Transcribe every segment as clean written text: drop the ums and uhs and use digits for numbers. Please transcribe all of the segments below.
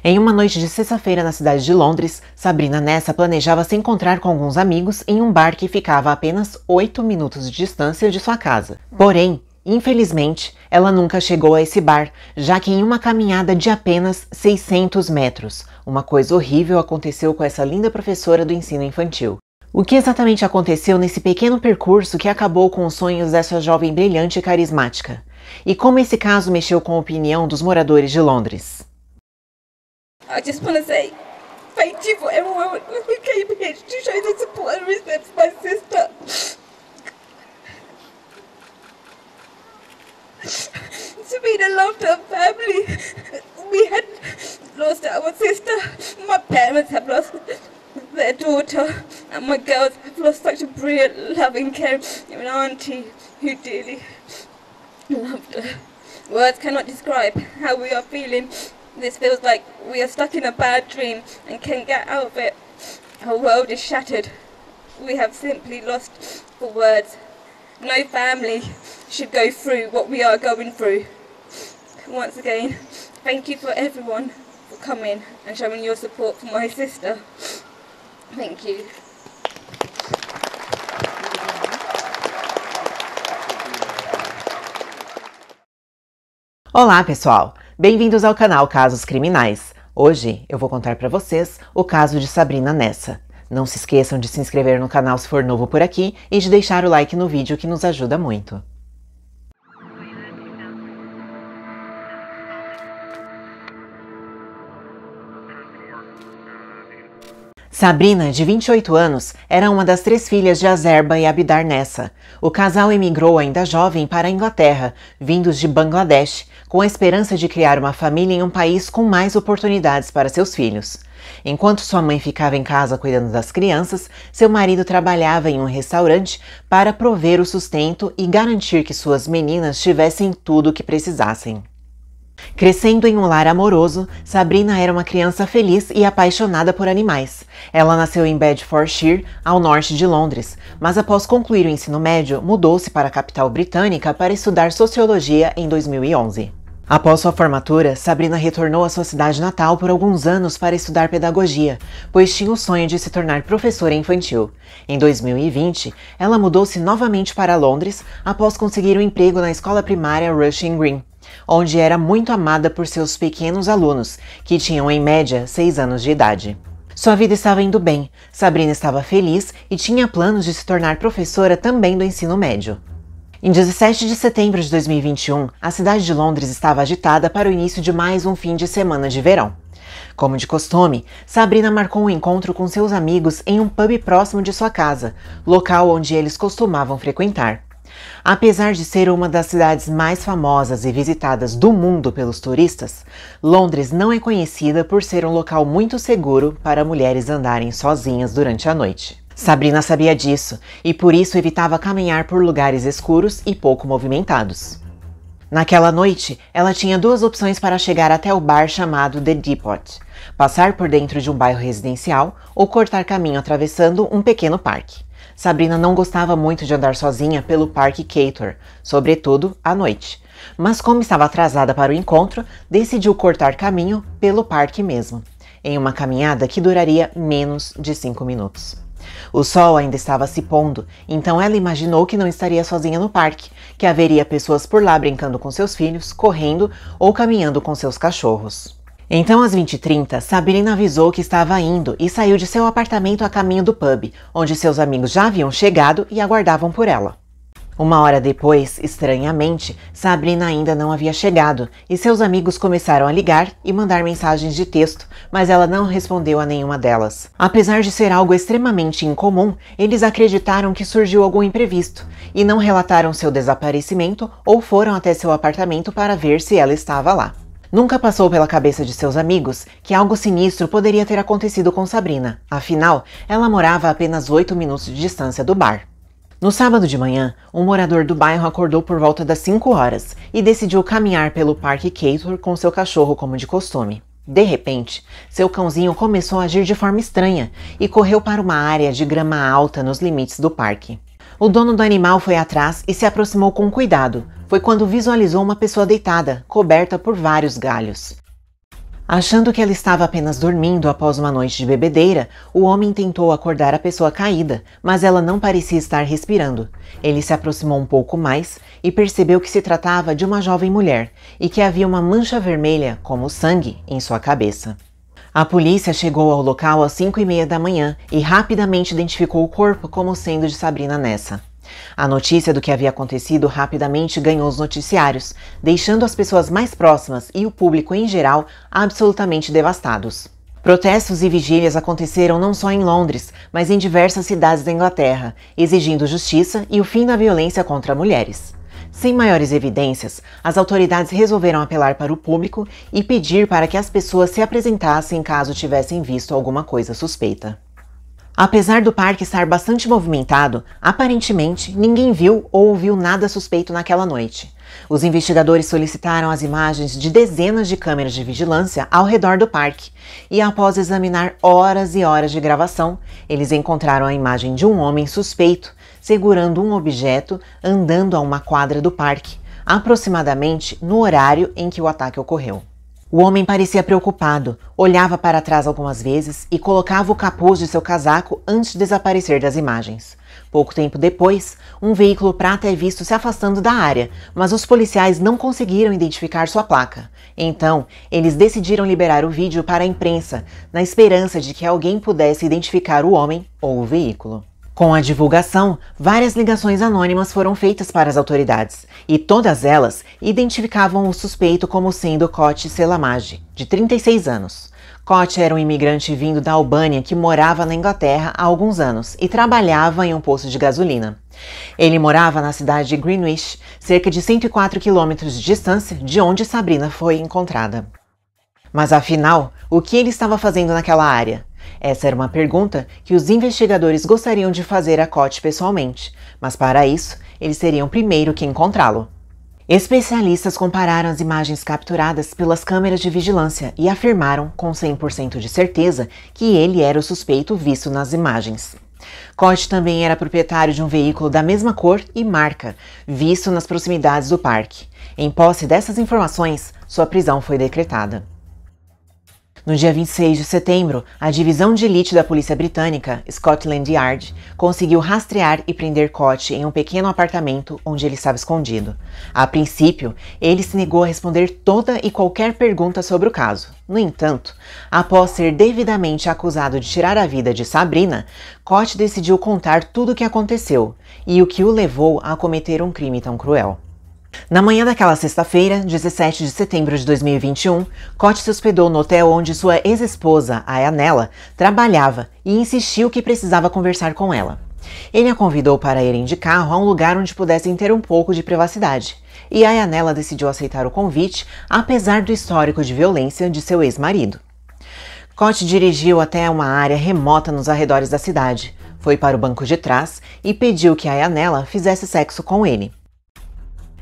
Em uma noite de sexta-feira na cidade de Londres, Sabrina Nessa planejava se encontrar com alguns amigos em um bar que ficava a apenas 8 minutos de distância de sua casa. Porém, infelizmente, ela nunca chegou a esse bar, já que em uma caminhada de apenas 600 metros, uma coisa horrível aconteceu com essa linda professora do ensino infantil. O que exatamente aconteceu nesse pequeno percurso que acabou com os sonhos dessa jovem brilhante e carismática? E como esse caso mexeu com a opinião dos moradores de Londres? I just want to say thank you for everyone who came here to show the support and respect for my sister. Sabrina loved her family. We had lost our sister. My parents have lost their daughter, and my girls have lost such a brilliant, loving, caring auntie who dearly loved her. Words cannot describe how we are feeling. This feels like we are stuck in a bad dream and can't get out of it. Our world is shattered. We have simply lost for words. No family should go through what we are going through. Once again, thank you for everyone for coming and showing your support for my sister. Thank you. Olá pessoal, bem-vindos ao canal Casos Criminais. Hoje eu vou contar para vocês o caso de Sabrina Nessa. Não se esqueçam de se inscrever no canal se for novo por aqui e de deixar o like no vídeo que nos ajuda muito. Sabrina, de 28 anos, era uma das 3 filhas de Azerba e Abidar Nessa. O casal emigrou ainda jovem para a Inglaterra, vindos de Bangladesh, com a esperança de criar uma família em um país com mais oportunidades para seus filhos. Enquanto sua mãe ficava em casa cuidando das crianças, seu marido trabalhava em um restaurante para prover o sustento e garantir que suas meninas tivessem tudo o que precisassem. Crescendo em um lar amoroso, Sabrina era uma criança feliz e apaixonada por animais. Ela nasceu em Bedfordshire, ao norte de Londres, mas após concluir o ensino médio, mudou-se para a capital britânica para estudar sociologia em 2011. Após sua formatura, Sabrina retornou à sua cidade natal por alguns anos para estudar pedagogia, pois tinha o sonho de se tornar professora infantil. Em 2020, ela mudou-se novamente para Londres após conseguir um emprego na escola primária Rushing Green, onde era muito amada por seus pequenos alunos, que tinham em média 6 anos de idade. Sua vida estava indo bem, Sabrina estava feliz e tinha planos de se tornar professora também do ensino médio. Em 17 de setembro de 2021, a cidade de Londres estava agitada para o início de mais um fim de semana de verão. Como de costume, Sabrina marcou um encontro com seus amigos em um pub próximo de sua casa, local onde eles costumavam frequentar. Apesar de ser uma das cidades mais famosas e visitadas do mundo pelos turistas, Londres não é conhecida por ser um local muito seguro para mulheres andarem sozinhas durante a noite. Sabrina sabia disso e por isso evitava caminhar por lugares escuros e pouco movimentados. Naquela noite, ela tinha 2 opções para chegar até o bar chamado The Depot: passar por dentro de um bairro residencial ou cortar caminho atravessando um pequeno parque. Sabrina não gostava muito de andar sozinha pelo Parque Cator, sobretudo à noite. Mas como estava atrasada para o encontro, decidiu cortar caminho pelo parque mesmo, em uma caminhada que duraria menos de 5 minutos. O sol ainda estava se pondo, então ela imaginou que não estaria sozinha no parque, que haveria pessoas por lá brincando com seus filhos, correndo ou caminhando com seus cachorros. Então, às 20h30, Sabrina avisou que estava indo e saiu de seu apartamento a caminho do pub, onde seus amigos já haviam chegado e aguardavam por ela. 1 hora depois, estranhamente, Sabrina ainda não havia chegado e seus amigos começaram a ligar e mandar mensagens de texto, mas ela não respondeu a nenhuma delas. Apesar de ser algo extremamente incomum, eles acreditaram que surgiu algum imprevisto e não relataram seu desaparecimento ou foram até seu apartamento para ver se ela estava lá. Nunca passou pela cabeça de seus amigos que algo sinistro poderia ter acontecido com Sabrina, afinal, ela morava a apenas 8 minutos de distância do bar. No sábado de manhã, um morador do bairro acordou por volta das 5 horas e decidiu caminhar pelo Parque Cator com seu cachorro como de costume. De repente, seu cãozinho começou a agir de forma estranha e correu para uma área de grama alta nos limites do parque. O dono do animal foi atrás e se aproximou com cuidado. Foi quando visualizou uma pessoa deitada, coberta por vários galhos. Achando que ela estava apenas dormindo após uma noite de bebedeira, o homem tentou acordar a pessoa caída, mas ela não parecia estar respirando. Ele se aproximou um pouco mais e percebeu que se tratava de uma jovem mulher e que havia uma mancha vermelha, como sangue, em sua cabeça. A polícia chegou ao local às 5h30 da manhã e rapidamente identificou o corpo como sendo de Sabrina Nessa. A notícia do que havia acontecido rapidamente ganhou os noticiários, deixando as pessoas mais próximas e o público em geral absolutamente devastados. Protestos e vigílias aconteceram não só em Londres, mas em diversas cidades da Inglaterra, exigindo justiça e o fim da violência contra mulheres. Sem maiores evidências, as autoridades resolveram apelar para o público e pedir para que as pessoas se apresentassem caso tivessem visto alguma coisa suspeita. Apesar do parque estar bastante movimentado, aparentemente ninguém viu ou ouviu nada suspeito naquela noite. Os investigadores solicitaram as imagens de dezenas de câmeras de vigilância ao redor do parque e, após examinar horas e horas de gravação, eles encontraram a imagem de um homem suspeito segurando um objeto andando a uma quadra do parque, aproximadamente no horário em que o ataque ocorreu. O homem parecia preocupado, olhava para trás algumas vezes e colocava o capuz de seu casaco antes de desaparecer das imagens. Pouco tempo depois, um veículo prata é visto se afastando da área, mas os policiais não conseguiram identificar sua placa. Então, eles decidiram liberar o vídeo para a imprensa, na esperança de que alguém pudesse identificar o homem ou o veículo. Com a divulgação, várias ligações anônimas foram feitas para as autoridades, e todas elas identificavam o suspeito como sendo Koch Selamage, de 36 anos. Koch era um imigrante vindo da Albânia que morava na Inglaterra há alguns anos e trabalhava em um posto de gasolina. Ele morava na cidade de Greenwich, cerca de 104 quilômetros de distância de onde Sabrina foi encontrada. Mas afinal, o que ele estava fazendo naquela área? Essa era uma pergunta que os investigadores gostariam de fazer a Koch pessoalmente, mas para isso, eles teriam primeiro que encontrá-lo. Especialistas compararam as imagens capturadas pelas câmeras de vigilância e afirmaram, com 100% de certeza, que ele era o suspeito visto nas imagens. Koch também era proprietário de um veículo da mesma cor e marca, visto nas proximidades do parque. Em posse dessas informações, sua prisão foi decretada. No dia 26 de setembro, a divisão de elite da polícia britânica, Scotland Yard, conseguiu rastrear e prender Koch em um pequeno apartamento onde ele estava escondido. A princípio, ele se negou a responder toda e qualquer pergunta sobre o caso. No entanto, após ser devidamente acusado de tirar a vida de Sabrina, Koch decidiu contar tudo o que aconteceu e o que o levou a cometer um crime tão cruel. Na manhã daquela sexta-feira, 17 de setembro de 2021, Koch se hospedou no hotel onde sua ex-esposa, Ayanella, trabalhava e insistiu que precisava conversar com ela. Ele a convidou para irem de carro a um lugar onde pudessem ter um pouco de privacidade, e Ayanella decidiu aceitar o convite, apesar do histórico de violência de seu ex-marido. Koch dirigiu até uma área remota nos arredores da cidade, foi para o banco de trás e pediu que Ayanella fizesse sexo com ele.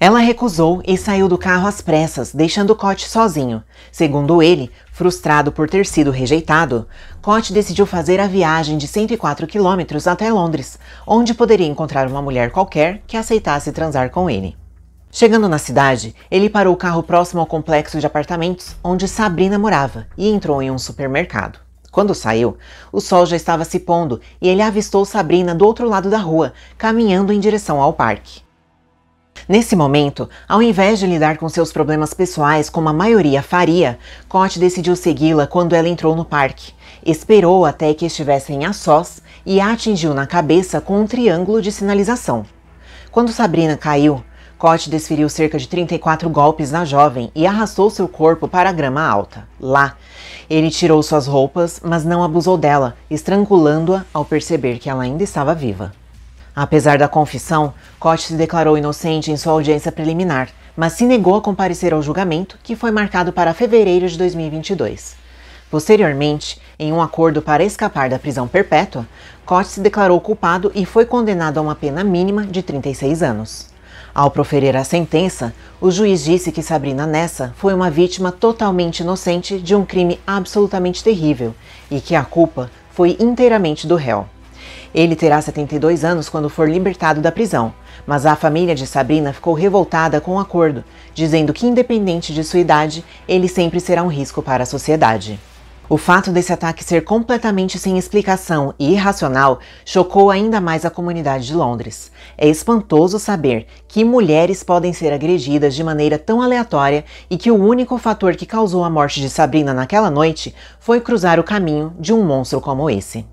Ela recusou e saiu do carro às pressas, deixando Koch sozinho. Segundo ele, frustrado por ter sido rejeitado, Koch decidiu fazer a viagem de 104 quilômetros até Londres, onde poderia encontrar uma mulher qualquer que aceitasse transar com ele. Chegando na cidade, ele parou o carro próximo ao complexo de apartamentos onde Sabrina morava e entrou em um supermercado. Quando saiu, o sol já estava se pondo e ele avistou Sabrina do outro lado da rua, caminhando em direção ao parque. Nesse momento, ao invés de lidar com seus problemas pessoais como a maioria faria, Koch decidiu segui-la quando ela entrou no parque. Esperou até que estivessem a sós e a atingiu na cabeça com um triângulo de sinalização. Quando Sabrina caiu, Koch desferiu cerca de 34 golpes na jovem e arrastou seu corpo para a grama alta. Lá, ele tirou suas roupas, mas não abusou dela, estrangulando-a ao perceber que ela ainda estava viva. Apesar da confissão, Koch se declarou inocente em sua audiência preliminar, mas se negou a comparecer ao julgamento, que foi marcado para fevereiro de 2022. Posteriormente, em um acordo para escapar da prisão perpétua, Koch se declarou culpado e foi condenado a uma pena mínima de 36 anos. Ao proferir a sentença, o juiz disse que Sabrina Nessa foi uma vítima totalmente inocente de um crime absolutamente terrível e que a culpa foi inteiramente do réu. Ele terá 72 anos quando for libertado da prisão, mas a família de Sabrina ficou revoltada com o acordo, dizendo que independente de sua idade, ele sempre será um risco para a sociedade. O fato desse ataque ser completamente sem explicação e irracional chocou ainda mais a comunidade de Londres. É espantoso saber que mulheres podem ser agredidas de maneira tão aleatória e que o único fator que causou a morte de Sabrina naquela noite foi cruzar o caminho de um monstro como esse.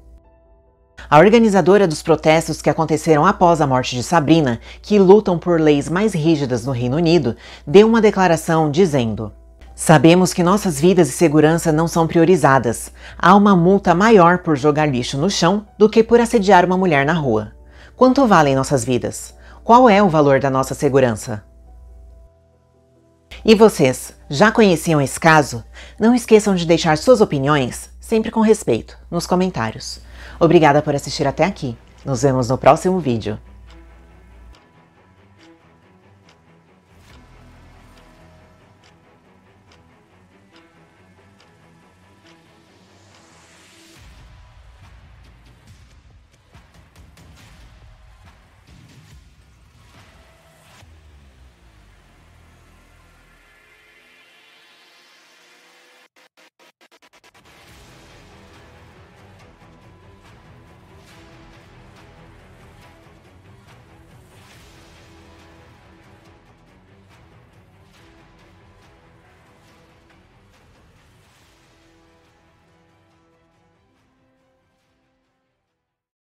A organizadora dos protestos que aconteceram após a morte de Sabrina, que lutam por leis mais rígidas no Reino Unido, deu uma declaração dizendo: "Sabemos que nossas vidas e segurança não são priorizadas. Há uma multa maior por jogar lixo no chão do que por assediar uma mulher na rua. Quanto valem nossas vidas? Qual é o valor da nossa segurança?" E vocês, já conheciam esse caso? Não esqueçam de deixar suas opiniões, sempre com respeito, nos comentários. Obrigada por assistir até aqui. Nos vemos no próximo vídeo.